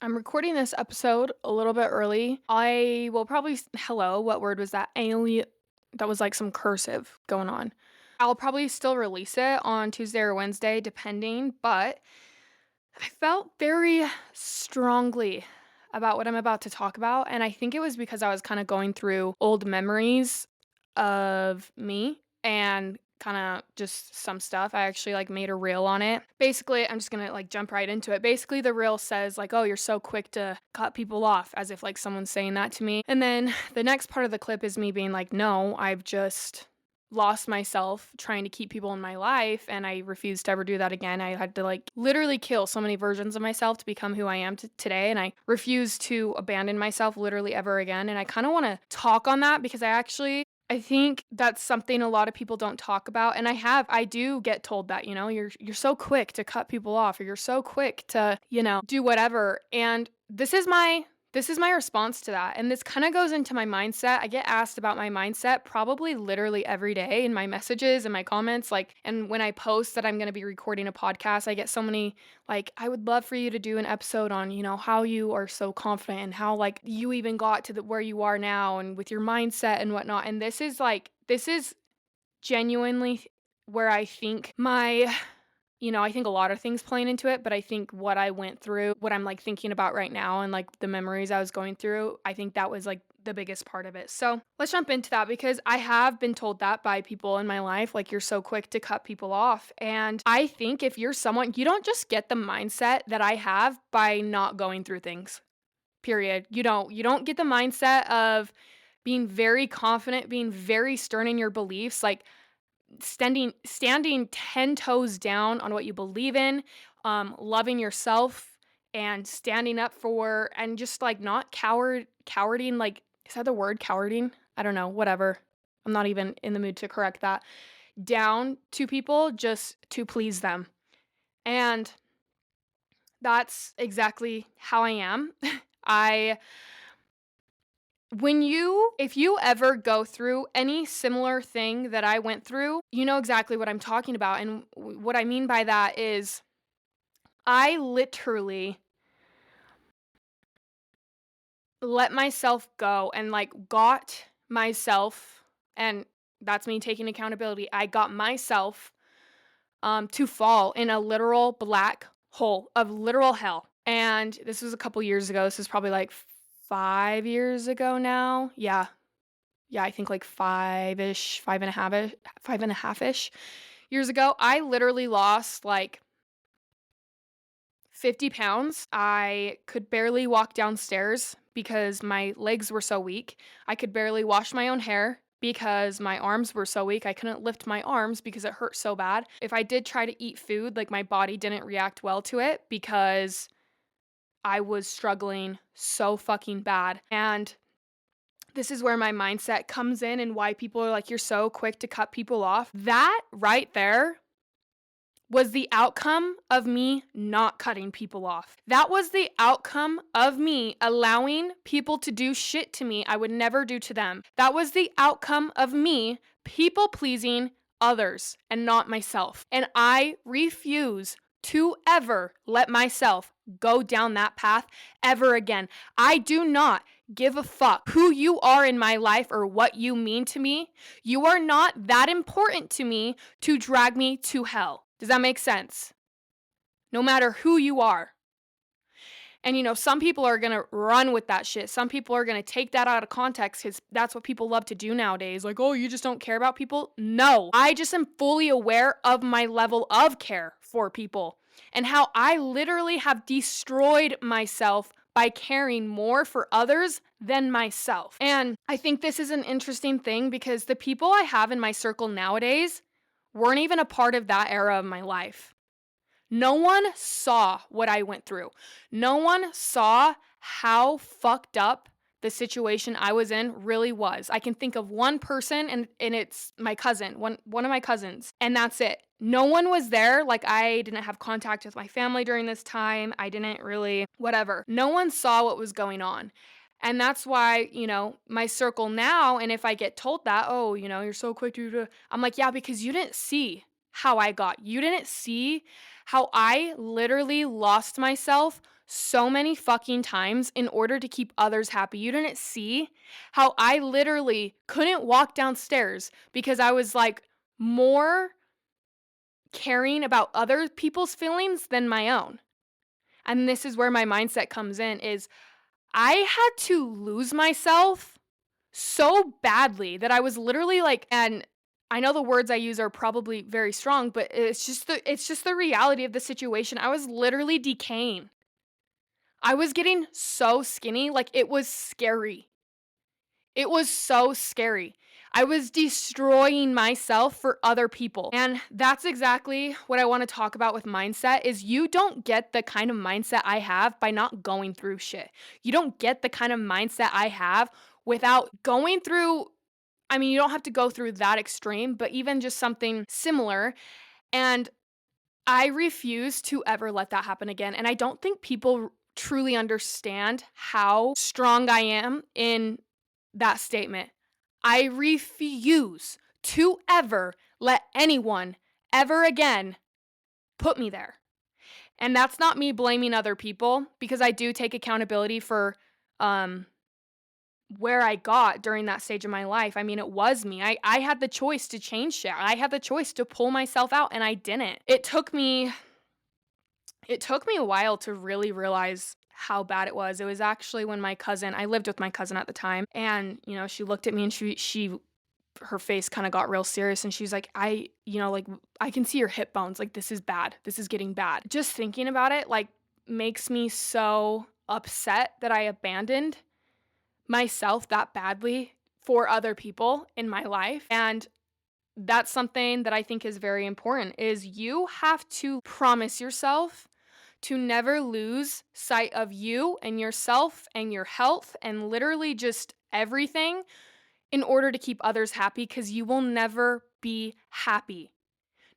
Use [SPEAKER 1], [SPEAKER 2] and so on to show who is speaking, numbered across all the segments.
[SPEAKER 1] I'm recording this episode a little bit early. I will probably hello, what word was that? That was like some cursive going on. I'll probably still release it on Tuesday or Wednesday depending, but I felt very strongly about what I'm about to talk about, and I think it was because I was kind of going through old memories of me and kind of just some stuff. I actually like made a reel on it. Basically, I'm just going to like jump right into it. Basically, the reel says like, "Oh, you're so quick to cut people off," as if like someone's saying that to me. And then the next part of the clip is me being like, "No, I've just lost myself trying to keep people in my life, and I refuse to ever do that again. I had to like literally kill so many versions of myself to become who I am today, and I refuse to abandon myself literally ever again." And I kind of want to talk on that because I think that's something a lot of people don't talk about, and I do get told that, you're so quick to cut people off, or you're so quick to, do whatever. And this is my response to that. And this kind of goes into my mindset. I get asked about my mindset probably literally every day in my messages and my comments. Like, and when I post that I'm going to be recording a podcast, I get so many, like, I would love for you to do an episode on, how you are so confident and how, like, you even got to where you are now and with your mindset and whatnot. And this is genuinely where I think I think a lot of things playing into it, but I think what I went through, what I'm like thinking about right now and like the memories I was going through, I think that was like the biggest part of it. So let's jump into that because I have been told that by people in my life, like you're so quick to cut people off. And I think if you're someone, you don't just get the mindset that I have by not going through things. Period. You don't get the mindset of being very confident, being very stern in your beliefs, like standing 10 toes down on what you believe in, loving yourself and standing up for and just like not cowarding, like, is that the word, cowarding? I don't know, whatever. I'm not even in the mood to correct that. Down to people just to please them. And that's exactly how I am. I if you ever go through any similar thing that I went through, you know exactly what I'm talking about. And what I mean by that is I literally let myself go and like got myself, and that's me taking accountability. I got myself to fall in a literal black hole of literal hell. And this was a couple years ago. This is probably like 5 years ago now. Yeah, I think like five-ish, 5.5-ish years ago. I literally lost like 50 pounds. I could barely walk downstairs because my legs were so weak. I could barely wash my own hair because my arms were so weak. I couldn't lift my arms because it hurt so bad. If I did try to eat food, like my body didn't react well to it because I was struggling so fucking bad. And this is where my mindset comes in and why people are like, you're so quick to cut people off. That right there was the outcome of me not cutting people off. That was the outcome of me allowing people to do shit to me I would never do to them. That was the outcome of me people pleasing others and not myself. And I refuse to ever let myself go down that path ever again. I do not give a fuck who you are in my life or what you mean to me. You are not that important to me to drag me to hell. Does that make sense? No matter who you are. And some people are going to run with that shit. Some people are going to take that out of context because that's what people love to do nowadays. Like, oh, you just don't care about people? No, I just am fully aware of my level of care for people and how I literally have destroyed myself by caring more for others than myself. And I think this is an interesting thing because the people I have in my circle nowadays weren't even a part of that era of my life. No one saw what I went through. No one saw how fucked up the situation I was in really was. I can think of one person and it's my cousin, one of my cousins, and that's it. No one was there. Like, I didn't have contact with my family during this time. I didn't really, whatever. No one saw what was going on. And that's why, my circle now, and if I get told that, oh, you're so quick to, I'm like, yeah, because you didn't see how I got. You didn't see how I literally lost myself so many fucking times in order to keep others happy. You didn't see how I literally couldn't walk downstairs because I was like more caring about other people's feelings than my own. And this is where my mindset comes in is I had to lose myself so badly that I was literally like, and I know the words I use are probably very strong, but it's just the reality of the situation. I was literally decaying. I was getting so skinny, like it was scary. It was so scary. I was destroying myself for other people. And that's exactly what I want to talk about with mindset is you don't get the kind of mindset I have by not going through shit. You don't get the kind of mindset I have without going through, I mean, you don't have to go through that extreme, but even just something similar. And I refuse to ever let that happen again. And I don't think people truly understand how strong I am in that statement. I refuse to ever let anyone ever again put me there. And that's not me blaming other people because I do take accountability for um where I got during that stage of my life. I mean, it was me. I had the choice to change shit. I had the choice to pull myself out and I didn't. It took me a while to really realize how bad it was. It was actually when I lived with my cousin at the time, and she looked at me and she her face kind of got real serious and she's like, like I can see your hip bones. Like this is bad. This is getting bad. Just thinking about it like makes me so upset that I abandoned myself that badly for other people in my life. And that's something that I think is very important is you have to promise yourself to never lose sight of you and yourself and your health and literally just everything in order to keep others happy because you will never be happy.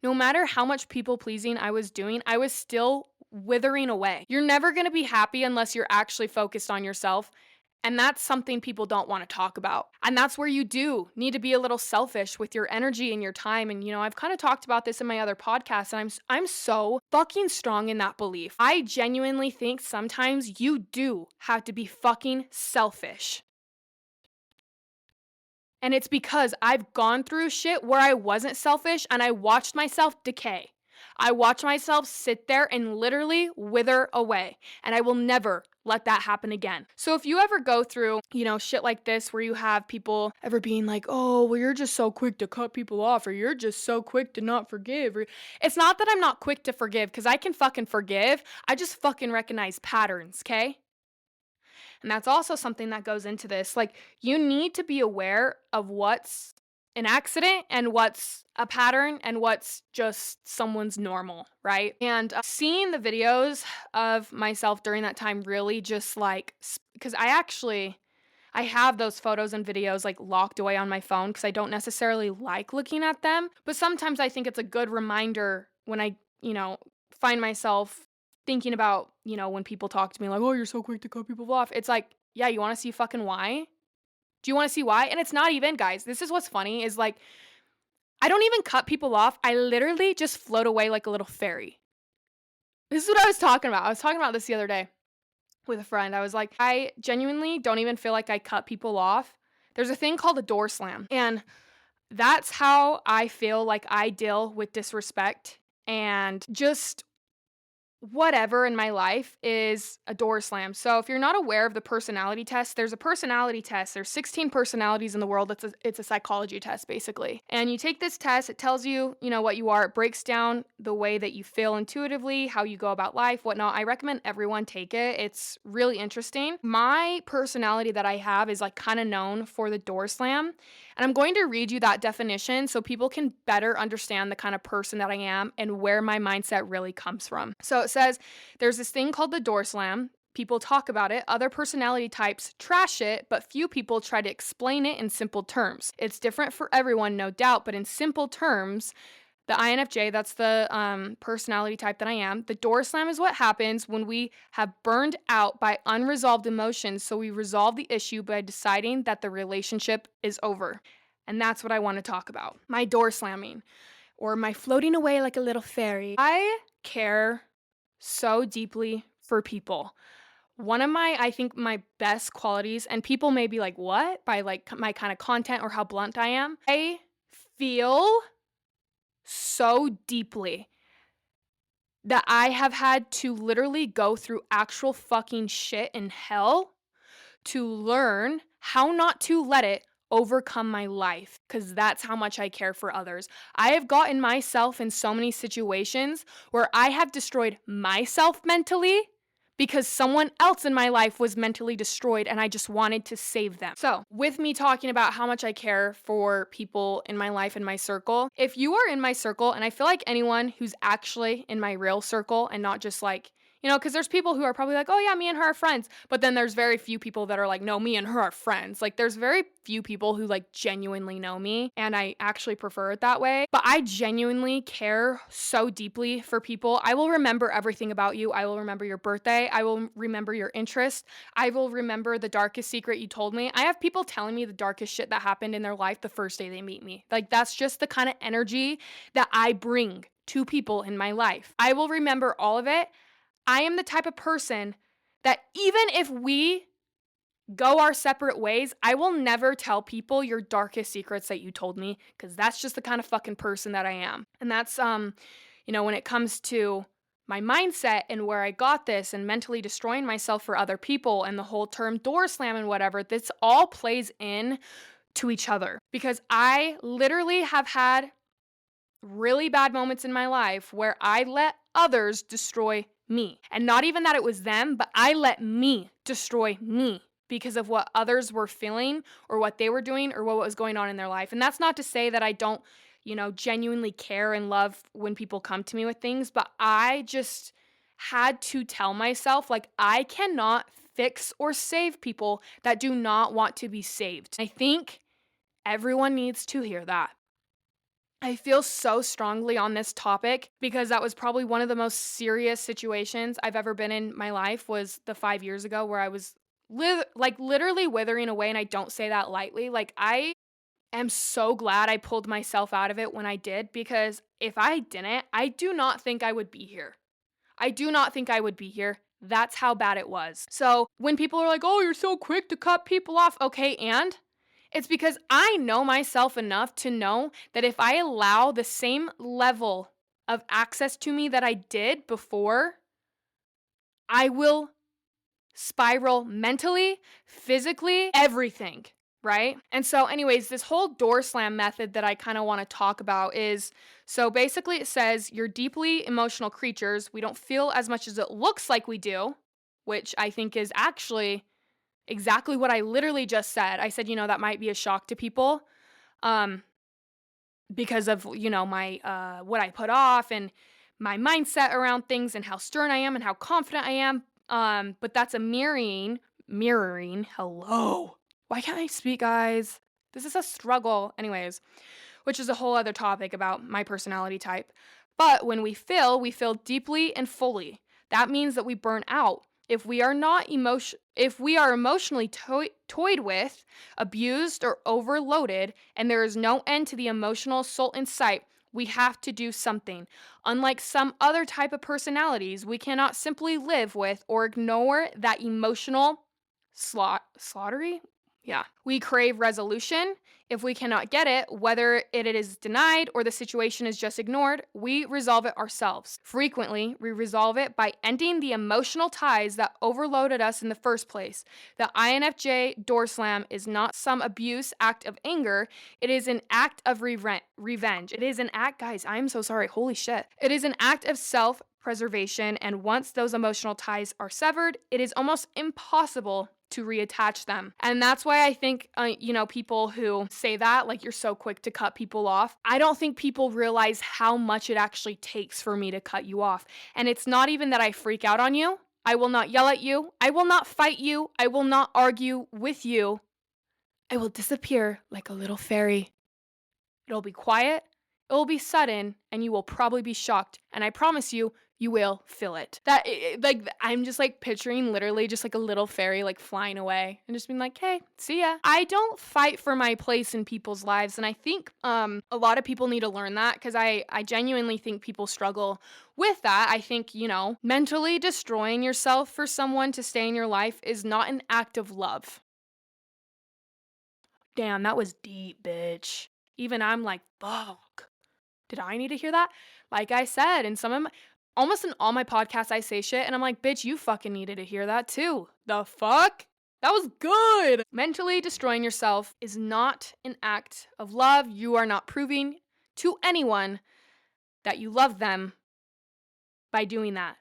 [SPEAKER 1] No matter how much people pleasing I was doing, I was still withering away. You're never going to be happy unless you're actually focused on yourself. And that's something people don't want to talk about. And that's where you do need to be a little selfish with your energy and your time. And I've kind of talked about this in my other podcasts and I'm so fucking strong in that belief. I genuinely think sometimes you do have to be fucking selfish. And it's because I've gone through shit where I wasn't selfish and I watched myself decay. I watched myself sit there and literally wither away. And I will never let that happen again. So if you ever go through, shit like this where you have people ever being like, oh, well, you're just so quick to cut people off or you're just so quick to not forgive. It's not that I'm not quick to forgive because I can fucking forgive. I just fucking recognize patterns, okay? And that's also something that goes into this. Like, you need to be aware of what's an accident and what's a pattern and what's just someone's normal, right? And seeing the videos of myself during that time really just like, because I have those photos and videos like locked away on my phone because I don't necessarily like looking at them. But sometimes I think it's a good reminder when I, find myself thinking about, when people talk to me like, oh, you're so quick to cut people off. It's like, yeah, you want to see fucking why? Do you want to see why? And it's not even, guys, this is what's funny is like, I don't even cut people off. I literally just float away like a little fairy. This is what I was talking about. I was talking about this the other day with a friend. I was like, I genuinely don't even feel like I cut people off. There's a thing called a door slam. And that's how I feel like I deal with disrespect and just whatever in my life is a door slam. So if you're not aware of the personality test, there's a personality test. There's 16 personalities in the world. It's a psychology test basically. And you take this test, it tells you, what you are. It breaks down the way that you feel intuitively, how you go about life, whatnot. I recommend everyone take it. It's really interesting. My personality that I have is like kind of known for the door slam. And I'm going to read you that definition so people can better understand the kind of person that I am and where my mindset really comes from. So it says, there's this thing called the door slam. People talk about it. Other personality types trash it, but few people try to explain it in simple terms. It's different for everyone, no doubt, but in simple terms, the INFJ, that's the personality type that I am. The door slam is what happens when we have burned out by unresolved emotions. So we resolve the issue by deciding that the relationship is over. And that's what I want to talk about. My door slamming or my floating away like a little fairy. I care so deeply for people. One of I think my best qualities, and people may be like, what? By like my kind of content or how blunt I am. I feel so deeply that I have had to literally go through actual fucking shit in hell to learn how not to let it overcome my life, because that's how much I care for others. I have gotten myself in so many situations where I have destroyed myself mentally because someone else in my life was mentally destroyed and I just wanted to save them. So, with me talking about how much I care for people in my life and my circle, if you are in my circle, and I feel like anyone who's actually in my real circle and not just like, because there's people who are probably like, oh yeah, me and her are friends. But then there's very few people that are like, no, me and her are friends. Like, there's very few people who like genuinely know me. And I actually prefer it that way. But I genuinely care so deeply for people. I will remember everything about you. I will remember your birthday. I will remember your interest. I will remember the darkest secret you told me. I have people telling me the darkest shit that happened in their life the first day they meet me. Like, that's just the kind of energy that I bring to people in my life. I will remember all of it. I am the type of person that even if we go our separate ways, I will never tell people your darkest secrets that you told me, because that's just the kind of fucking person that I am. And that's, when it comes to my mindset and where I got this and mentally destroying myself for other people and the whole term door slam and whatever, this all plays in to each other, because I literally have had really bad moments in my life where I let others destroy me. And not even that it was them, but I let me destroy me because of what others were feeling or what they were doing or what was going on in their life. And that's not to say that I don't, genuinely care and love when people come to me with things, but I just had to tell myself, like, I cannot fix or save people that do not want to be saved. I think everyone needs to hear that. I feel so strongly on this topic because that was probably one of the most serious situations I've ever been in my life, was the 5 years ago where I was literally withering away, and I don't say that lightly. Like, I am so glad I pulled myself out of it when I did, because if I didn't, I do not think I would be here. I do not think I would be here. That's how bad it was. So when people are like, oh, you're so quick to cut people off. Okay, and it's because I know myself enough to know that if I allow the same level of access to me that I did before, I will spiral mentally, physically, everything, right? And so, anyways, this whole door slam method that I kind of want to talk about is, so basically it says you're deeply emotional creatures. We don't feel as much as it looks like we do, which I think is actually exactly what I literally just said. I said, that might be a shock to people, because of, my, what I put off and my mindset around things and how stern I am and how confident I am. But that's a mirroring, hello. Why can't I speak, guys? This is a struggle. Anyways, which is a whole other topic about my personality type. But when we feel deeply and fully. That means that we burn out. If we are emotionally toyed with, abused, or overloaded, and there is no end to the emotional assault in sight, we have to do something. Unlike some other type of personalities, we cannot simply live with or ignore that emotional slaughtery. Yeah. We crave resolution. If we cannot get it, whether it is denied or the situation is just ignored, we resolve it ourselves. Frequently, we resolve it by ending the emotional ties that overloaded us in the first place. The INFJ door slam is not some abuse act of anger. It is an act of revenge. It is an act, guys, I'm so sorry. Holy shit. It is an act of self-preservation, and once those emotional ties are severed, it is almost impossible to reattach them. And that's why I think, people who say that, like, you're so quick to cut people off, I don't think people realize how much it actually takes for me to cut you off. And it's not even that I freak out on you. I will not yell at you. I will not fight you. I will not argue with you. I will disappear like a little fairy. It'll be quiet. It will be sudden, and you will probably be shocked. And I promise you, You will feel it. I'm just, like, picturing literally just, like, a little fairy, like, flying away and just being like, "Hey, see ya." I don't fight for my place in people's lives, and I think, a lot of people need to learn that because I genuinely think people struggle with that. I think, mentally destroying yourself for someone to stay in your life is not an act of love. Damn, that was deep, bitch. Even I'm like, "Fuck." Did I need to hear that? Like I said, in some of my almost in all my podcasts, I say shit, and I'm like, bitch, you fucking needed to hear that too. The fuck? That was good. Mentally destroying yourself is not an act of love. You are not proving to anyone that you love them by doing that.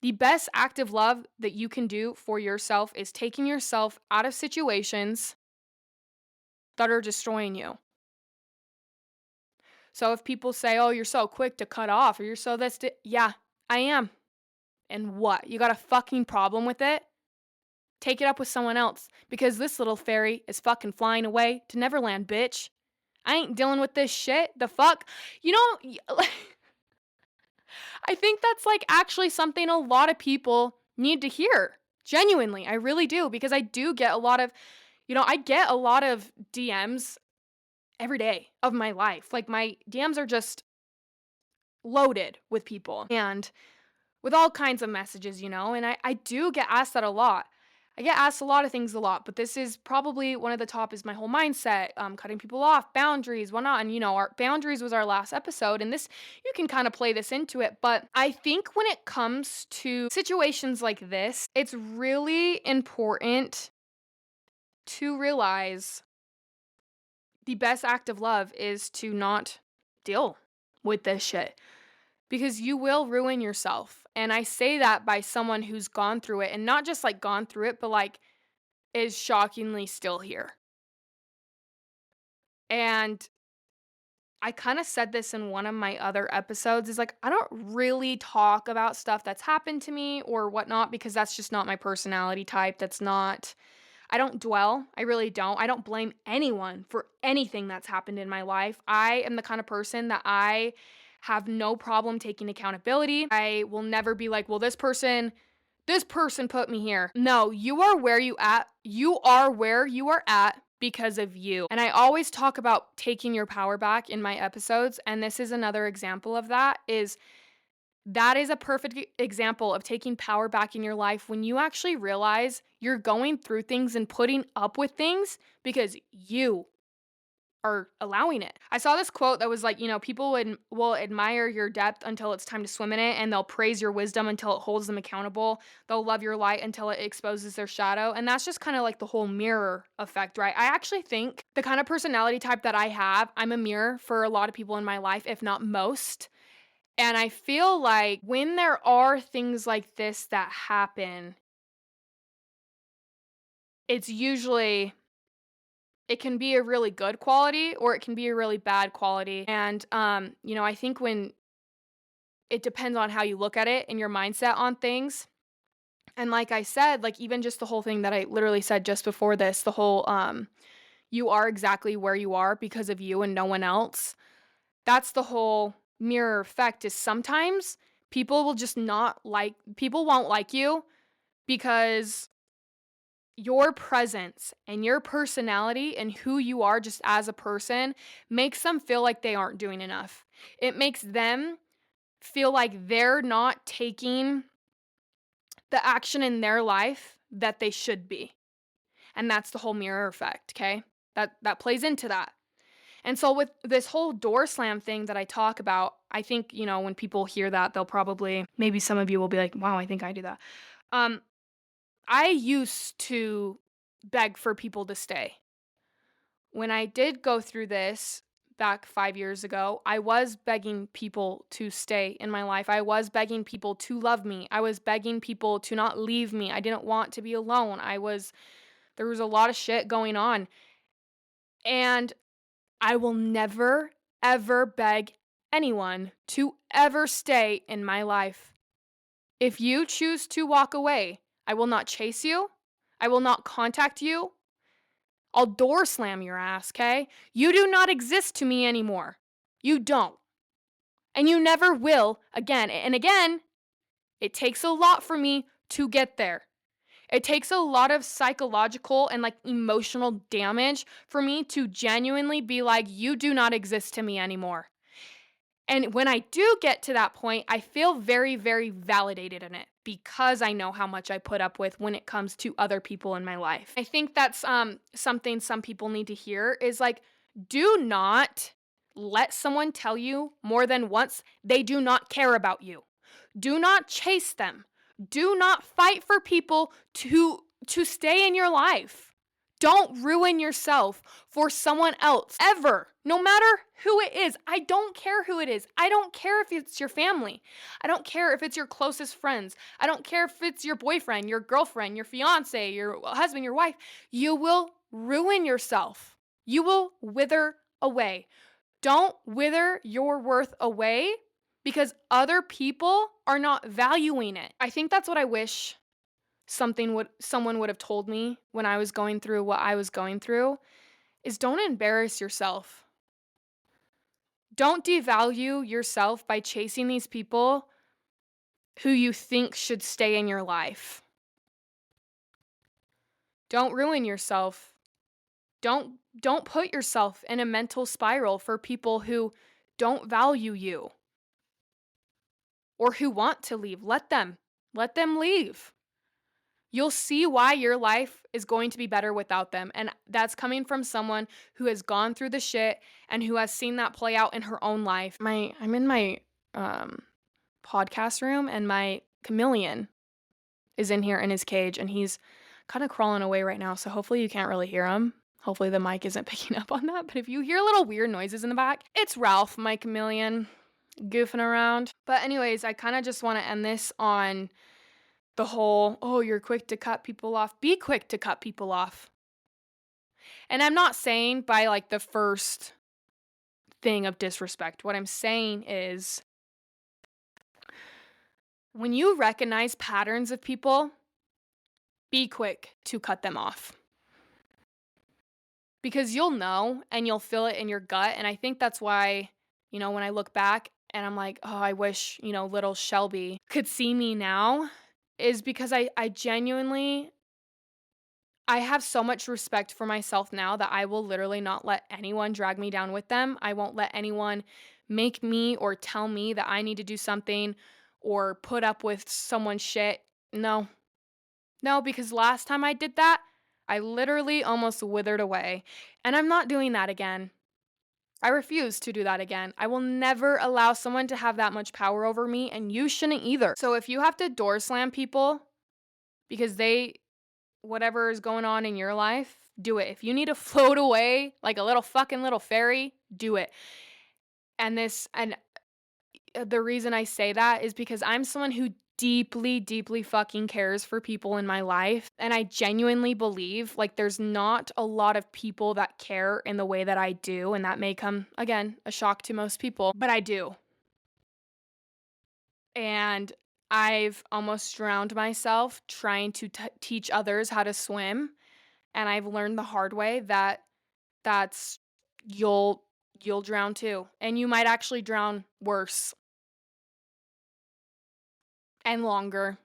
[SPEAKER 1] The best act of love that you can do for yourself is taking yourself out of situations that are destroying you. So if people say, oh, you're so quick to cut off, or you're so this, yeah, I am. And what? You got a fucking problem with it? Take it up with someone else. Because this little fairy is fucking flying away to Neverland, bitch. I ain't dealing with this shit. The fuck? You know, I think that's like actually something a lot of people need to hear. Genuinely, I really do. Because I do get a lot of, I get a lot of DMs every day of my life. Like my DMs are just loaded with people. And with all kinds of messages, and I do get asked that a lot. I get asked a lot of things a lot, but this is probably one of the top is my whole mindset, cutting people off, boundaries, whatnot. And, our boundaries was our last episode, and this, you can kind of play this into it. But I think when it comes to situations like this, it's really important to realize the best act of love is to not deal with this shit. Because you will ruin yourself. And I say that by someone who's gone through it, and not just like gone through it, but like is shockingly still here. And I kind of said this in one of my other episodes is like, I don't really talk about stuff that's happened to me or whatnot because that's just not my personality type. I don't dwell. I really don't. I don't blame anyone for anything that's happened in my life. I am the kind of person that I have no problem taking accountability. I will never be like, well, this person put me here. No, you are where you are at because of you. And I always talk about taking your power back in my episodes, and this is another example of that is a perfect example of taking power back in your life when you actually realize you're going through things and putting up with things because you are allowing it. I saw this quote that was like, people will admire your depth until it's time to swim in it, and they'll praise your wisdom until it holds them accountable. They'll love your light until it exposes their shadow. And that's just kind of like the whole mirror effect, right? I actually think the kind of personality type that I have, I'm a mirror for a lot of people in my life, if not most. And I feel like when there are things like this that happen, it's usually it can be a really good quality or it can be a really bad quality. And I think when it depends on how you look at it and your mindset on things. And like I said, like even just the whole thing that I literally said just before this, the whole you are exactly where you are because of you and no one else. That's the whole mirror effect is sometimes people won't like you because your presence and your personality and who you are just as a person makes them feel like they aren't doing enough. It makes them feel like they're not taking the action in their life that they should be. And that's the whole mirror effect, okay? That plays into that. And so with this whole door slam thing that I talk about, I think, when people hear that, they'll probably maybe some of you will be like, "Wow, I think I do that." Um I used to beg for people to stay. When I did go through this back 5 years ago, I was begging people to stay in my life. I was begging people to love me. I was begging people to not leave me. I didn't want to be alone. There was a lot of shit going on. And I will never, ever beg anyone to ever stay in my life. If you choose to walk away, I will not chase you. I will not contact you. I'll door slam your ass, okay? You do not exist to me anymore. You don't. And you never will again. And again, it takes a lot for me to get there. It takes a lot of psychological and like emotional damage for me to genuinely be like, you do not exist to me anymore. And when I do get to that point, I feel very, very validated in it because I know how much I put up with when it comes to other people in my life. I think that's something some people need to hear is like, do not let someone tell you more than once they do not care about you. Do not chase them. Do not fight for people to stay in your life. Don't ruin yourself for someone else ever, no matter who it is. I don't care who it is. I don't care if it's your family. I don't care if it's your closest friends. I don't care if it's your boyfriend, your girlfriend, your fiance, your husband, your wife. You will ruin yourself. You will wither away. Don't wither your worth away because other people are not valuing it. I think that's what I wish someone would have told me when I was going through what I was going through is don't embarrass yourself. Don't devalue yourself by chasing these people who you think should stay in your life. Don't ruin yourself. Don't put yourself in a mental spiral for people who don't value you or who want to leave. Let them leave. You'll see why your life is going to be better without them. And that's coming from someone who has gone through the shit and who has seen that play out in her own life. I'm in my podcast room and my chameleon is in here in his cage and he's kind of crawling away right now. So hopefully you can't really hear him. Hopefully the mic isn't picking up on that. But if you hear little weird noises in the back, it's Ralph, my chameleon, goofing around. But anyways, I kind of just want to end this on the whole, oh, you're quick to cut people off. Be quick to cut people off. And I'm not saying by like the first thing of disrespect. What I'm saying is when you recognize patterns of people, be quick to cut them off. Because you'll know and you'll feel it in your gut. And I think that's why, when I look back and I'm like, oh, I wish, little Shelby could see me now, is because I genuinely, I have so much respect for myself now that I will literally not let anyone drag me down with them. I won't let anyone make me or tell me that I need to do something or put up with someone's shit. No, because last time I did that, I literally almost withered away. And I'm not doing that again. I refuse to do that again. I will never allow someone to have that much power over me, and you shouldn't either. So if you have to door slam people because whatever is going on in your life, do it. If you need to float away like a little fairy, do it. And the reason I say that is because I'm someone who deeply, deeply fucking cares for people in my life. And I genuinely believe like there's not a lot of people that care in the way that I do. And that may come, again, a shock to most people, but I do. And I've almost drowned myself trying to teach others how to swim. And I've learned the hard way that's you'll drown too. And you might actually drown worse and longer.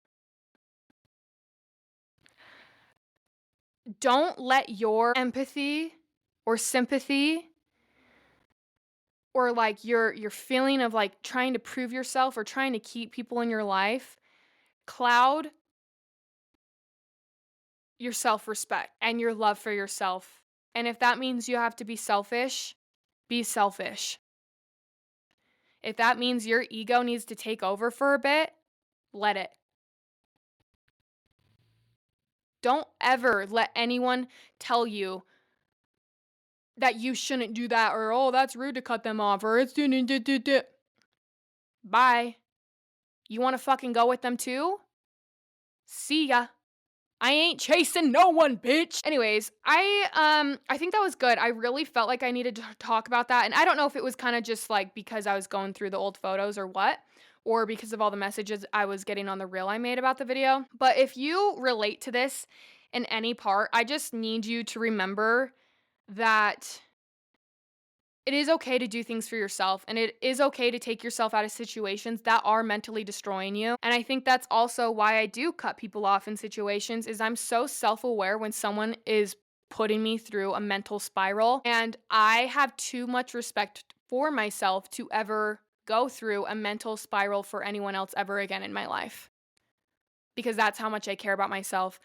[SPEAKER 1] Don't let your empathy or sympathy or like your feeling of like trying to prove yourself or trying to keep people in your life cloud your self-respect and your love for yourself. And if that means you have to be selfish, be selfish. If that means your ego needs to take over for a bit, let it. Don't ever let anyone tell you that you shouldn't do that or, oh, that's rude to cut them off or it's bye. You want to fucking go with them too? See ya. I ain't chasing no one, bitch. Anyways, I think that was good. I really felt like I needed to talk about that. And I don't know if it was kind of just like because I was going through the old photos or what, or because of all the messages I was getting on the reel I made about the video. But if you relate to this in any part, I just need you to remember that It is okay to do things for yourself, and it is okay to take yourself out of situations that are mentally destroying you, and I think that's also why I do cut people off in situations is I'm so self-aware when someone is putting me through a mental spiral, and I have too much respect for myself to ever go through a mental spiral for anyone else ever again in my life, because that's how much I care about myself,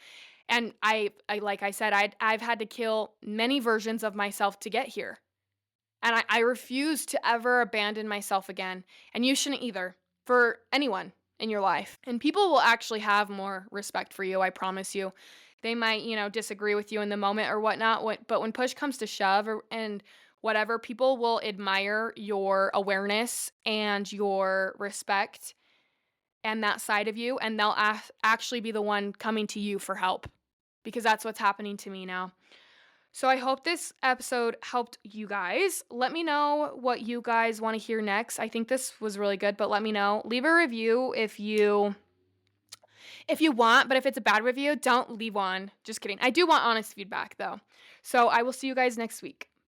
[SPEAKER 1] and I like I said, I've had to kill many versions of myself to get here. And I refuse to ever abandon myself again. And you shouldn't either for anyone in your life. And people will actually have more respect for you, I promise you. They might, disagree with you in the moment or whatnot, but when push comes to shove and whatever, people will admire your awareness and your respect and that side of you. And they'll actually be the one coming to you for help because that's what's happening to me now. So I hope this episode helped you guys. Let me know what you guys want to hear next. I think this was really good, but let me know. Leave a review if you want, but if it's a bad review, don't leave one. Just kidding. I do want honest feedback though. So I will see you guys next week.